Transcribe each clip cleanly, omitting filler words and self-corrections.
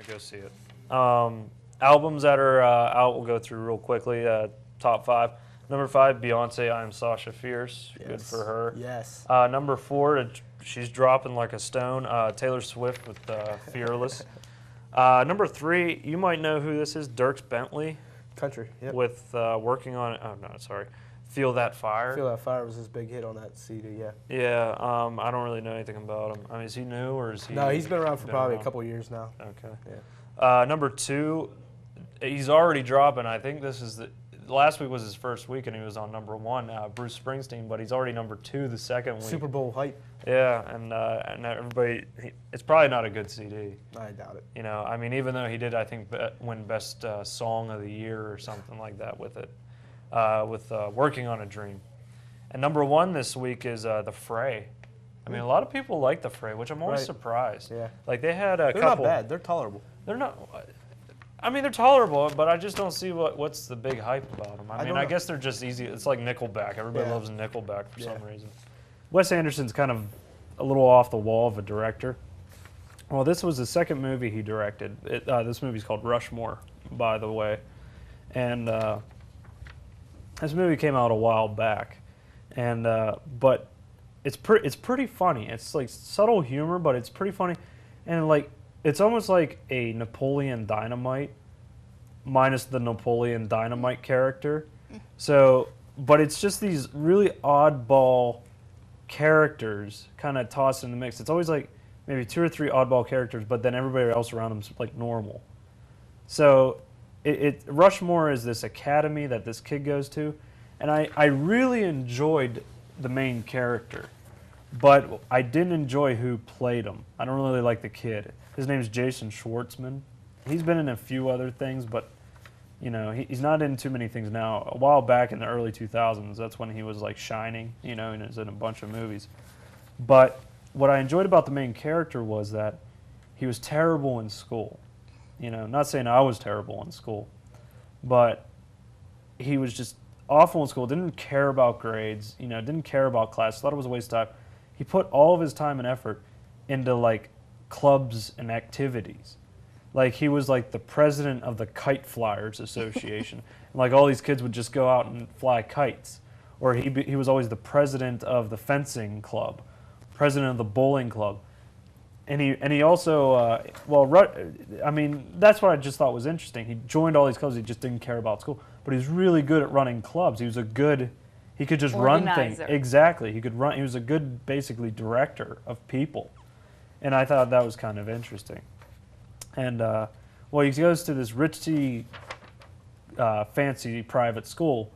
to go see it. Albums that are out, we'll go through real quickly. Top 5. Number 5, Beyonce, I Am Sasha Fierce. Yes. Good for her. Yes. Number 4, she's dropping like a stone. Taylor Swift with Fearless. Number 3, you might know who this is, Dierks Bentley. Country, yep. With working on, Feel That Fire. Feel That Fire was his big hit on that CD, yeah. Yeah, I don't really know anything about him. I mean, is he new or is he? No, he's been around for probably a couple years now. Okay. Yeah. Number 2, he's already dropping. I think this is last week was his first week, and he was on number 1, Bruce Springsteen. But he's already number 2 the second week. Super Bowl hype. Yeah, and everybody, it's probably not a good CD. I doubt it. You know, I mean, even though he did, I think, win Best Song of the Year or something like that with it, with Working on a Dream. And number 1 this week is The Fray. I mean, a lot of people like The Fray, which I'm always surprised. Yeah. Like, they had a They're couple. not bad. They're tolerable. They're not. I mean, they're tolerable, but I just don't see what's the big hype about them. I mean, I guess they're just easy. It's like Nickelback. Everybody loves Nickelback for some reason. Wes Anderson's kind of a little off the wall of a director. Well, this was the second movie he directed. This movie's called Rushmore, by the way. And this movie came out a while back. And but it's pretty funny. It's like subtle humor, but it's pretty funny. And like, it's almost like a Napoleon Dynamite minus the Napoleon Dynamite character. So, but it's just these really oddball characters kind of tossed in the mix. It's always like maybe 2 or 3 oddball characters, but then everybody else around them's like normal. So, Rushmore is this academy that this kid goes to, and I really enjoyed the main character, but I didn't enjoy who played him. I don't really like the kid. His name's Jason Schwartzman. He's been in a few other things, but you know, he's not in too many things now. A while back in the early 2000s, that's when he was like shining, you know, and he was in a bunch of movies. But what I enjoyed about the main character was that he was terrible in school. You know, not saying I was terrible in school, but he was just awful in school, didn't care about grades, you know, didn't care about class, thought it was a waste of time. He put all of his time and effort into like clubs and activities. Like, he was like the president of the Kite Flyers Association. And like, all these kids would just go out and fly kites. Or he was always the president of the fencing club, president of the bowling club. And he also, I mean, that's what I just thought was interesting. He joined all these clubs, he just didn't care about school. But he was really good at running clubs. He could just run things. Exactly. He was a good, basically, director of people. And I thought that was kind of interesting. And, he goes to this ritzy, fancy private school,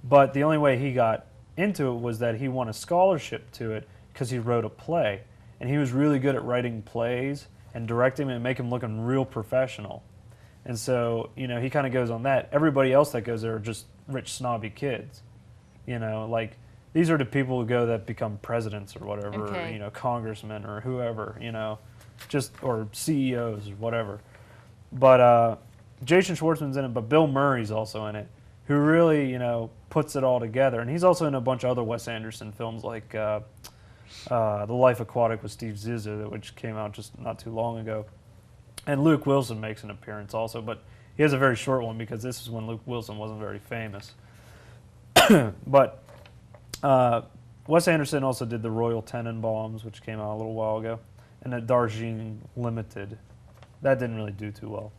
but the only way he got into it was that he won a scholarship to it because he wrote a play. And he was really good at writing plays and directing them and making them looking real professional. And so, you know, he kind of goes on that. Everybody else that goes there are just rich, snobby kids. You know, like, these are the people who go that become presidents or whatever, or, you know, congressmen or whoever, you know, or CEOs or whatever. But Jason Schwartzman's in it, but Bill Murray's also in it, who really, you know, puts it all together. And he's also in a bunch of other Wes Anderson films, like The Life Aquatic with Steve Zissou, which came out just not too long ago. And Luke Wilson makes an appearance also, but he has a very short one because this is when Luke Wilson wasn't very famous. But Wes Anderson also did The Royal Tenenbaums, which came out a little while ago, and the Darjeeling Limited. That didn't really do too well.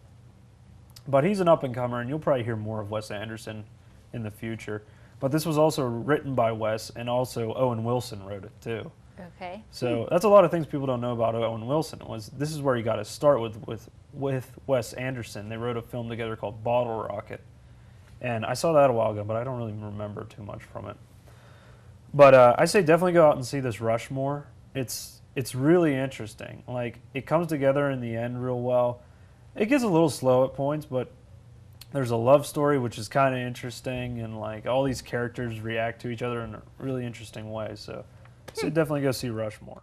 But he's an up-and-comer, and you'll probably hear more of Wes Anderson in the future. But this was also written by Wes, and also Owen Wilson wrote it too. Okay. So that's a lot of things people don't know about Owen Wilson. This is where he got his start with Wes Anderson. They wrote a film together called Bottle Rocket. And I saw that a while ago, but I don't really remember too much from it. But I say definitely go out and see this Rushmore. It's really interesting. Like, it comes together in the end real well. It gets a little slow at points, but there's a love story, which is kind of interesting, and like all these characters react to each other in a really interesting way. So definitely go see Rushmore.